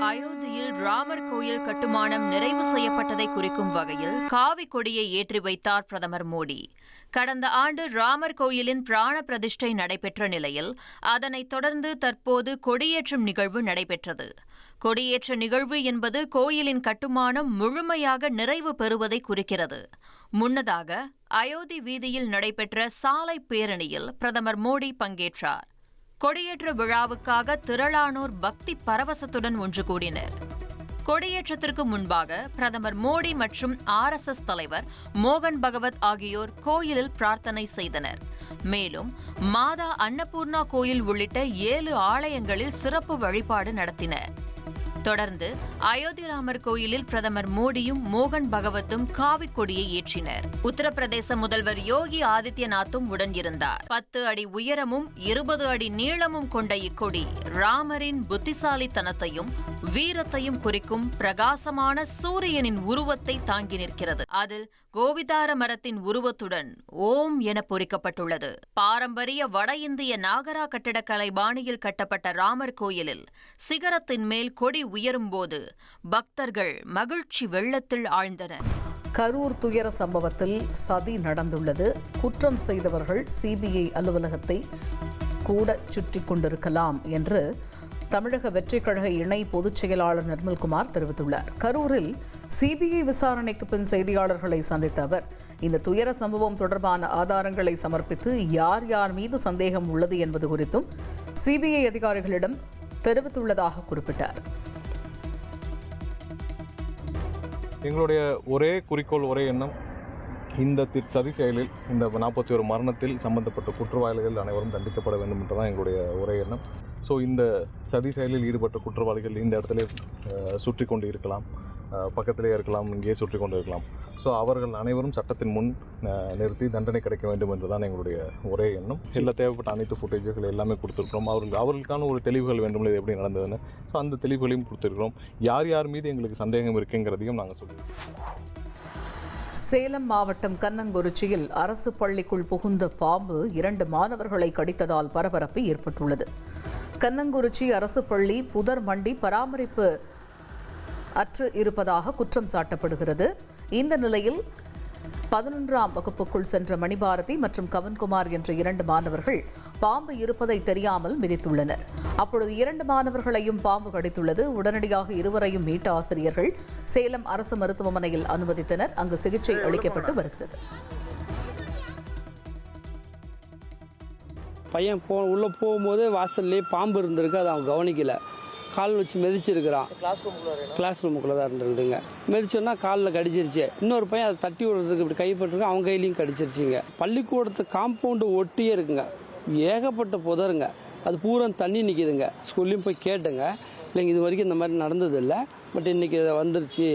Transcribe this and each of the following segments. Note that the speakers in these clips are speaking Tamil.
அயோத்தியில் ராமர் கோயில் கட்டுமானம் நிறைவு செய்யப்பட்டதை குறிக்கும் வகையில் காவி கொடியை ஏற்றி வைத்தார் பிரதமர் மோடி. கடந்த ஆண்டு ராமர் கோயிலின் பிராண பிரதிஷ்டை நடைபெற்ற நிலையில் அதனைத் தொடர்ந்து தற்போது கொடியேற்றும் நிகழ்வு நடைபெற்றது. கொடியேற்ற நிகழ்வு என்பது கோயிலின் கட்டுமானம் முழுமையாக நிறைவு பெறுவதை குறிக்கிறது. முன்னதாக அயோத்தி வீதியில் நடைபெற்ற சாலை பேரணியில் பிரதமர் மோடி பங்கேற்றார். கொடியேற்ற விழாவுக்காக திரளானோர் பக்தி பரவசத்துடன் ஒன்று கூடினர். கொடியேற்றத்திற்கு முன்பாக பிரதமர் மோடி மற்றும் RSS தலைவர் மோகன் பகவத் ஆகியோர் கோயிலில் பிரார்த்தனை செய்தனர். மேலும் மாதா அன்னபூர்ணா கோயில் உள்ளிட்ட 7 ஆலயங்களில் சிறப்பு வழிபாடு நடத்தினர். தொடர்ந்து அயோத்தி ராமர் கோயிலில் பிரதமர் மோடியும் மோகன் பகவத்தும் காவி கொடியை ஏற்றினர். உத்தரப்பிரதேச முதல்வர் யோகி ஆதித்யநாத்தும் உடன் இருந்தார். 10 அடி உயரமும் 20 அடி நீளமும் கொண்ட இக்கொடி ராமரின் புத்திசாலித்தனத்தையும் வீரத்தையும் குறிக்கும் பிரகாசமான சூரியனின் உருவத்தை தாங்கி நிற்கிறது. அதில் கோவிதார மரத்தின் உருவத்துடன் ஓம் என பொறிக்கப்பட்டுள்ளது. பாரம்பரிய வட இந்திய நாகரா கட்டிடக்கலை பாணியில் கட்டப்பட்ட ராமர் கோயிலில் சிகரத்தின் மேல் கொடி உயரும்போது பக்தர்கள் மகிழ்ச்சி வெள்ளத்தில் ஆழ்ந்தனர். கரூர் துயர சம்பவத்தில் சதி நடந்துள்ளது. குற்றம் செய்தவர்கள் CBI அலுவலகத்தை கூட சுற்றி கொண்டிருக்கலாம் என்று தமிழக வெற்றிக் கழக இணை பொதுச் செயலாளர் நிர்மல்குமார் தெரிவித்துள்ளார். கரூரில் CBI விசாரணைக்கு பின் செய்தியாளர்களை சந்தித்த அவர் இந்த துயர சம்பவம் தொடர்பான ஆதாரங்களை சமர்ப்பித்து யார் யார் மீது சந்தேகம் உள்ளது என்பது குறித்தும் CBI அதிகாரிகளிடம் தெரிவித்துள்ளதாக குறிப்பிட்டார். எங்களுடைய ஒரே குறிக்கோள், ஒரே எண்ணம், இந்த சதி செயலில், இந்த 41 மரணத்தில் சம்பந்தப்பட்ட குற்றவாளிகள் அனைவரும் தண்டிக்கப்பட வேண்டும் என்றுதான் எங்களுடைய ஒரே எண்ணம். ஸோ இந்த சதி செயலில் ஈடுபட்ட குற்றவாளிகள் இந்த இடத்துல சுற்றி கொண்டு இருக்கலாம், பக்கத்திலே இருக்கலாம், இங்கேயே சுற்றி கொண்டு இருக்கலாம். ஸோ அவர்கள் அனைவரும் சட்டத்தின் முன் நிறுத்தி தண்டனை கிடைக்க வேண்டும் என்றுதான் எங்களுடைய ஒரே எண்ணம். எல்லா தேவைப்பட்ட அனைத்து ஃபுட்டேஜுகள் எல்லாமே கொடுத்துருக்கிறோம். அவர்களுக்கான ஒரு தெளிவுகள் வேண்டும், இது எப்படி நடந்ததுன்னு. ஸோ அந்த தெளிவுகளையும் கொடுத்துருக்கிறோம். யார் யார் மீது எங்களுக்கு சந்தேகம் இருக்குங்கிறதையும் நாங்கள் சொல்லுவோம். சேலம் மாவட்டம் கண்ணங்குறிச்சியில் அரசு பள்ளிக்குள் புகுந்த பாம்பு 2 மாணவர்களை கடித்ததால் பரபரப்பு ஏற்பட்டுள்ளது. கண்ணங்குறிச்சி அரசு பள்ளி புதர் மண்டி பராமரிப்பு அற்று இருப்பதாக குற்றம் சாட்டப்படுகிறது. இந்த நிலையில் 11ஆம் வகுப்புக்குள் சென்ற மணிபாரதி மற்றும் கவன்குமார் என்ற 2 மாணவர்கள் பாம்பு இருப்பதை தெரியாமல் மிதித்துள்ளனர். அப்பொழுது 2 மாணவர்களையும் பாம்பு கடித்துள்ளது. உடனடியாக இருவரையும் மீட்ட ஆசிரியர்கள் சேலம் அரசு மருத்துவமனையில் அனுமதித்தனர். அங்கு சிகிச்சை அளிக்கப்பட்டு வருகிறது. பையன் உள்ளே போகும்போது வாசல்லே பாம்பு இருந்திருக்கு, அதை அவன் கவனிக்கல. கால் வச்சு மிதிச்சிருக்கிறான். கிளாஸ் ரூமுக்குள்ளே தான் இருந்துருக்குதுங்க. மிதிச்சோன்னா காலில் கடிச்சிருச்சு. இன்னொரு பையன் அதை தட்டி விடுறதுக்கு இப்படி கைப்பற்றிருக்கு, அவங்க கையிலையும் கடிச்சிருச்சுங்க. பள்ளிக்கூடத்து காம்பவுண்டு ஒட்டியே இருக்குங்க, ஏகப்பட்ட புதருங்க. அது பூரா தண்ணி நிற்கிதுங்க. ஸ்கூல்லையும் போய் கேட்டுங்க, இல்லைங்க இது வரைக்கும் இந்த மாதிரி நடந்தது இல்லை, பட் இன்றைக்கி வந்துருச்சு,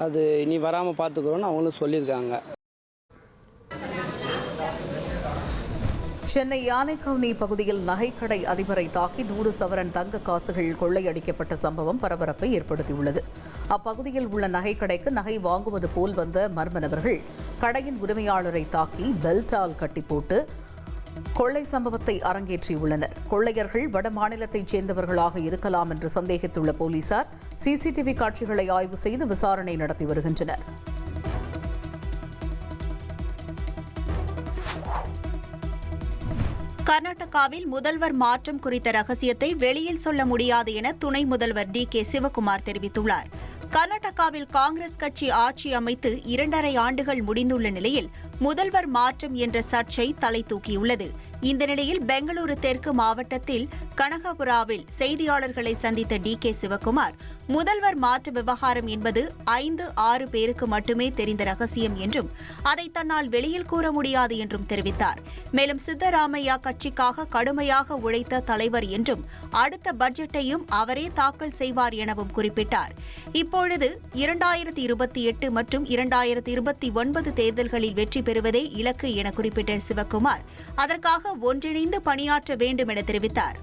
அது இனி வராமல் பார்த்துக்கிறோன்னு அவங்களும் சொல்லியிருக்காங்க. சென்னை யானைக்கவுனி பகுதியில் நகைக்கடை அதிபரை தாக்கி 100 சவரன் தங்க காசுகள் கொள்ளையடிக்கப்பட்ட சம்பவம் பரபரப்பை ஏற்படுத்தியுள்ளது. அப்பகுதியில் உள்ள நகைக்கடைக்கு நகை வாங்குவது போல் வந்த மர்ம நபர்கள் கடையின் உரிமையாளரை தாக்கி பெல்ட்டால் கட்டி போட்டு கொள்ளை சம்பவத்தை அரங்கேற்றியுள்ளனர். கொள்ளையர்கள் வட மாநிலத்தைச் சேர்ந்தவர்களாக இருக்கலாம் என்று சந்தேகித்துள்ள போலீசார் CCTV காட்சிகளை ஆய்வு செய்து விசாரணை நடத்தி வருகின்றனர். கர்நாடகாவில் முதல்வர் மாற்றம் குறித்த ரகசியத்தை வெளியில் சொல்ல முடியாது என துணை முதல்வர் DK சிவகுமார் தெரிவித்துள்ளார். கர்நாடகாவில் காங்கிரஸ் கட்சி ஆட்சி அமைத்து 2.5 ஆண்டுகள் முடிந்துள்ள நிலையில் முதல்வர் மாற்றம் என்ற சர்ச்சை தலை தூக்கியுள்ளது. இந்த நிலையில் பெங்களூரு தெற்கு மாவட்டத்தில் கனகபுராவில் செய்தியாளர்களை சந்தித்த DK சிவகுமார் முதல்வர் மாற்ற விவகாரம் என்பது 5-6 பேருக்கு மட்டுமே தெரிந்த ரகசியம் என்றும் அதை தன்னால் வெளியில் கூற முடியாது என்றும் தெரிவித்தார். மேலும் சித்தராமையா கட்சிக்காக கடுமையாக உழைத்த தலைவர் என்றும் அடுத்த பட்ஜெட்டையும் அவரே தாக்கல் செய்வார் எனவும் குறிப்பிட்டார். இப்பொழுது 2028 மற்றும் 2029 தேர்தல்களில் வெற்றி பெறுவதே இலக்கு என குறிப்பிட்ட சிவகுமார் அதற்காக ஒன்றிணைந்து பணியாற்ற வேண்டும் என தெரிவித்தார்.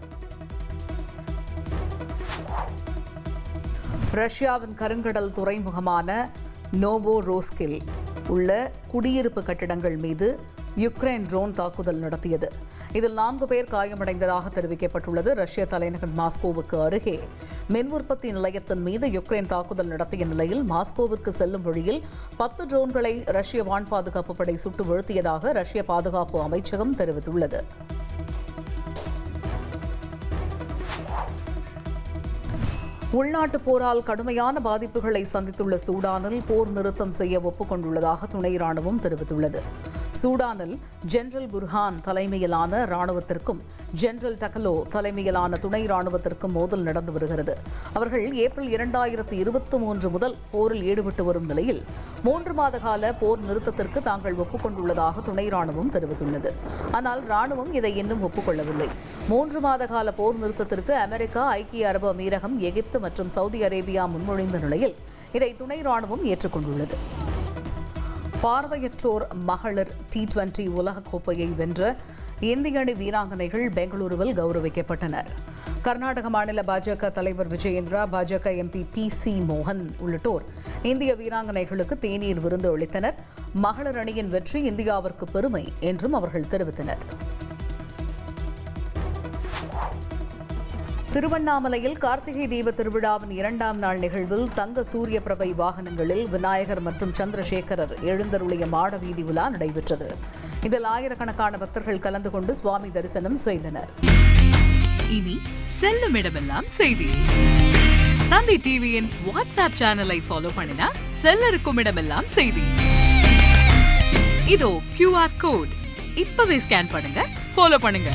ரஷ்யாவின் கருங்கடல் துறைமுகமான நோவோரோஸ்கில் உள்ள குடியிருப்பு கட்டிடங்கள் மீது யுக்ரைன் ட்ரோன் தாக்குதல் நடத்தியது. இதில் 4 பேர் காயமடைந்ததாக தெரிவிக்கப்பட்டுள்ளது. ரஷ்ய தலைநகர் மாஸ்கோவுக்கு அருகே மின் உற்பத்தி நிலையத்தின் மீது யுக்ரைன் தாக்குதல் நடத்திய நிலையில் மாஸ்கோவிற்கு செல்லும் வழியில் 10 ட்ரோன்களை ரஷ்ய வான் பாதுகாப்பு படை சுட்டு வீழ்த்தியதாக ரஷ்ய பாதுகாப்பு அமைச்சகம் தெரிவித்துள்ளது. உள்நாட்டு போரால் கடுமையான பாதிப்புகளை சந்தித்துள்ள சூடானில் போர் நிறுத்தம் செய்ய ஒப்புக்கொண்டுள்ளதாக துணை ராணுவம் தெரிவித்துள்ளது. சூடானில் ஜெனரல் புர்ஹான் தலைமையிலான ராணுவத்திற்கும் ஜெனரல் டகலோ தலைமையிலான துணை ராணுவத்திற்கும் மோதல் நடந்து வருகிறது. அவர்கள் ஏப்ரல் 2023 முதல் போரில் ஈடுபட்டு வரும் நிலையில் 3 மாத கால போர் நிறுத்தத்திற்கு தாங்கள் ஒப்புக்கொண்டுள்ளதாக துணை ராணுவம் தெரிவித்துள்ளது. ஆனால் ராணுவம் இதை இன்னும் ஒப்புக்கொள்ளவில்லை. 3 மாத கால போர் நிறுத்தத்திற்கு அமெரிக்கா, ஐக்கிய அரபு அமீரகம், எகிப்து மற்றும் சவுதி அரேபியா முன்மொழிந்த நிலையில் இதை துணை ராணுவம் ஏற்றுக்கொண்டுள்ளது. பார்வையற்றோர் மகளிர் T20 உலகக்கோப்பையை வென்ற இந்திய அணி வீராங்கனைகள் பெங்களூருவில் கௌரவிக்கப்பட்டனர். கர்நாடக மாநில பாஜக தலைவர் விஜயேந்திரா, பாஜக MP PC மோகன் உள்ளிட்டோர் இந்திய வீராங்கனைகளுக்கு தேநீர் விருந்து அளித்தனர். மகளிர் அணியின் வெற்றி இந்தியாவிற்கு பெருமை என்றும் அவர்கள் தெரிவித்தனர். திருவண்ணாமலையில் கார்த்திகை தீப திருவிழாவின் 2ஆம் நாள் நிகழ்வில் தங்க சூரிய பிரபை வாகனங்களில் விநாயகர் மற்றும் சந்திரசேகரர் எழுந்தருளிய மாட வீதி உலா நடைபெற்றது. இதில் ஆயிரக்கணக்கான பக்தர்கள் கலந்து கொண்டு சுவாமி தரிசனம் செய்தனர். இனி செல்லும் இடமெல்லாம் செய்தி. தந்தை டிவியின் வாட்ஸ்அப் சேனலை ஃபாலோ பண்ணினா செல்லருக்கும் இடமெல்லாம் செய்தி. இதோ QR கோட் இப்பவே ஸ்கேன் பண்ணுங்க, ஃபாலோ பண்ணுங்க.